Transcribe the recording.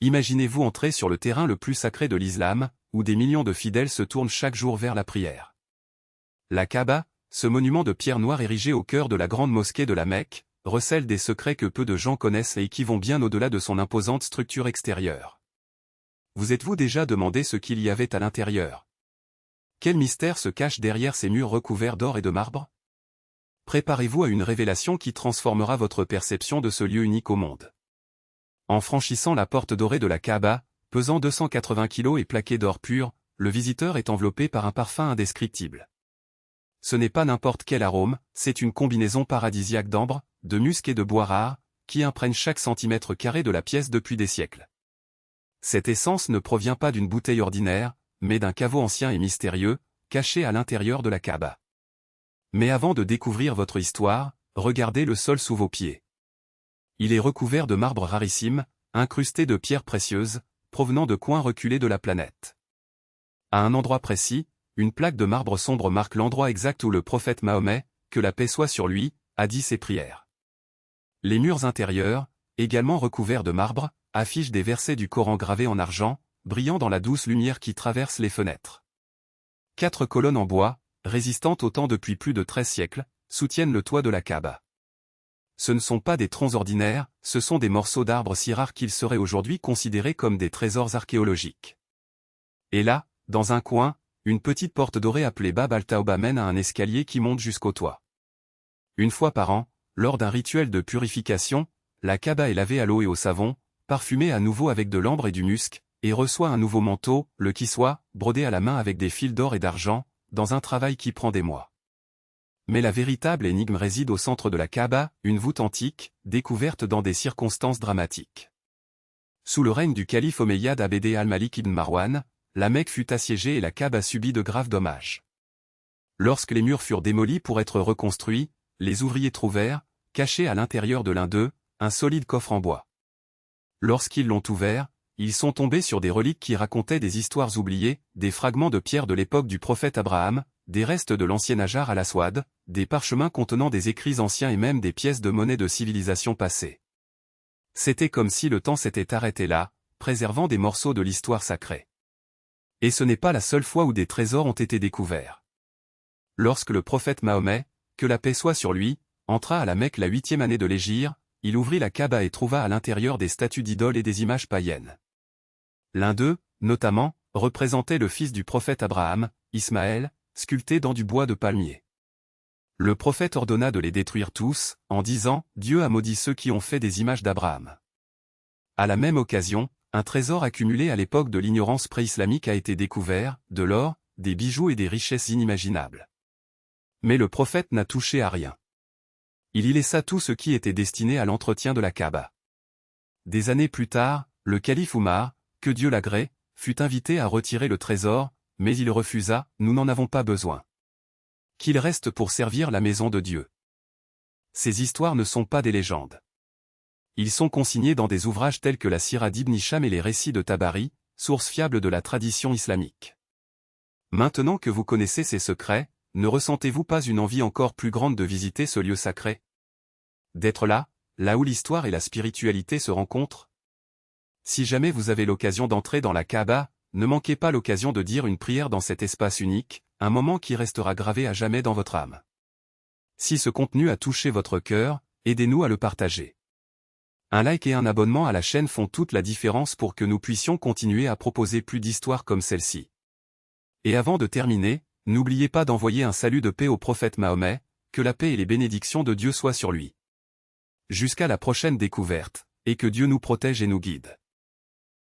Imaginez-vous entrer sur le terrain le plus sacré de l'islam, où des millions de fidèles se tournent chaque jour vers la prière. La Kaaba, ce monument de pierre noire érigé au cœur de la grande mosquée de la Mecque, recèle des secrets que peu de gens connaissent et qui vont bien au-delà de son imposante structure extérieure. Vous êtes-vous déjà demandé ce qu'il y avait à l'intérieur? Quel mystère se cache derrière ces murs recouverts d'or et de marbre? Préparez-vous à une révélation qui transformera votre perception de ce lieu unique au monde. En franchissant la porte dorée de la Kaaba, pesant 280 kg et plaquée d'or pur, le visiteur est enveloppé par un parfum indescriptible. Ce n'est pas n'importe quel arôme, c'est une combinaison paradisiaque d'ambre, de musc et de bois rares, qui imprègne chaque centimètre carré de la pièce depuis des siècles. Cette essence ne provient pas d'une bouteille ordinaire, mais d'un caveau ancien et mystérieux, caché à l'intérieur de la Kaaba. Mais avant de découvrir votre histoire, regardez le sol sous vos pieds. Il est recouvert de marbre rarissime, incrusté de pierres précieuses, provenant de coins reculés de la planète. À un endroit précis, une plaque de marbre sombre marque l'endroit exact où le prophète Mahomet, que la paix soit sur lui, a dit ses prières. Les murs intérieurs, également recouverts de marbre, affichent des versets du Coran gravés en argent, brillant dans la douce lumière qui traverse les fenêtres. 4 colonnes en bois, résistantes au temps depuis plus de 13 siècles, soutiennent le toit de la Kaaba. Ce ne sont pas des troncs ordinaires, ce sont des morceaux d'arbres si rares qu'ils seraient aujourd'hui considérés comme des trésors archéologiques. Et là, dans un coin, une petite porte dorée appelée Bab al-Tawba mène à un escalier qui monte jusqu'au toit. Une fois par an, lors d'un rituel de purification, la Kaaba est lavée à l'eau et au savon, parfumée à nouveau avec de l'ambre et du musc, et reçoit un nouveau manteau, le kiswa, brodé à la main avec des fils d'or et d'argent, dans un travail qui prend des mois. Mais la véritable énigme réside au centre de la Kaaba, une voûte antique, découverte dans des circonstances dramatiques. Sous le règne du calife Omeyyade Abd al-Malik ibn Marwan, la Mecque fut assiégée et la Kaaba subit de graves dommages. Lorsque les murs furent démolis pour être reconstruits, les ouvriers trouvèrent, caché à l'intérieur de l'un d'eux, un solide coffre en bois. Lorsqu'ils l'ont ouvert, ils sont tombés sur des reliques qui racontaient des histoires oubliées, des fragments de pierre de l'époque du prophète Abraham, des restes de l'ancien Hajar al-Aswad, des parchemins contenant des écrits anciens et même des pièces de monnaie de civilisations passées. C'était comme si le temps s'était arrêté là, préservant des morceaux de l'histoire sacrée. Et ce n'est pas la seule fois où des trésors ont été découverts. Lorsque le prophète Mahomet, que la paix soit sur lui, entra à la Mecque la 8e année de l'Hégire, il ouvrit la Kaaba et trouva à l'intérieur des statues d'idoles et des images païennes. L'un d'eux, notamment, représentait le fils du prophète Abraham, Ismaël, sculpté dans du bois de palmier. Le prophète ordonna de les détruire tous, en disant « Dieu a maudit ceux qui ont fait des images d'Abraham ». À la même occasion, un trésor accumulé à l'époque de l'ignorance pré-islamique a été découvert, de l'or, des bijoux et des richesses inimaginables. Mais le prophète n'a touché à rien. Il y laissa tout ce qui était destiné à l'entretien de la Kaaba. Des années plus tard, le calife Oumar, que Dieu l'agrée, fut invité à retirer le trésor, mais il refusa, nous n'en avons pas besoin. Qu'il reste pour servir la maison de Dieu. Ces histoires ne sont pas des légendes. Ils sont consignés dans des ouvrages tels que la Sira d'Ibn Hisham et les récits de Tabari, source fiable de la tradition islamique. Maintenant que vous connaissez ces secrets, ne ressentez-vous pas une envie encore plus grande de visiter ce lieu sacré? D'être là, là où l'histoire et la spiritualité se rencontrent? Si jamais vous avez l'occasion d'entrer dans la Kaaba, ne manquez pas l'occasion de dire une prière dans cet espace unique, un moment qui restera gravé à jamais dans votre âme. Si ce contenu a touché votre cœur, aidez-nous à le partager. Un like et un abonnement à la chaîne font toute la différence pour que nous puissions continuer à proposer plus d'histoires comme celle-ci. Et avant de terminer, n'oubliez pas d'envoyer un salut de paix au prophète Mahomet, que la paix et les bénédictions de Dieu soient sur lui. Jusqu'à la prochaine découverte, et que Dieu nous protège et nous guide.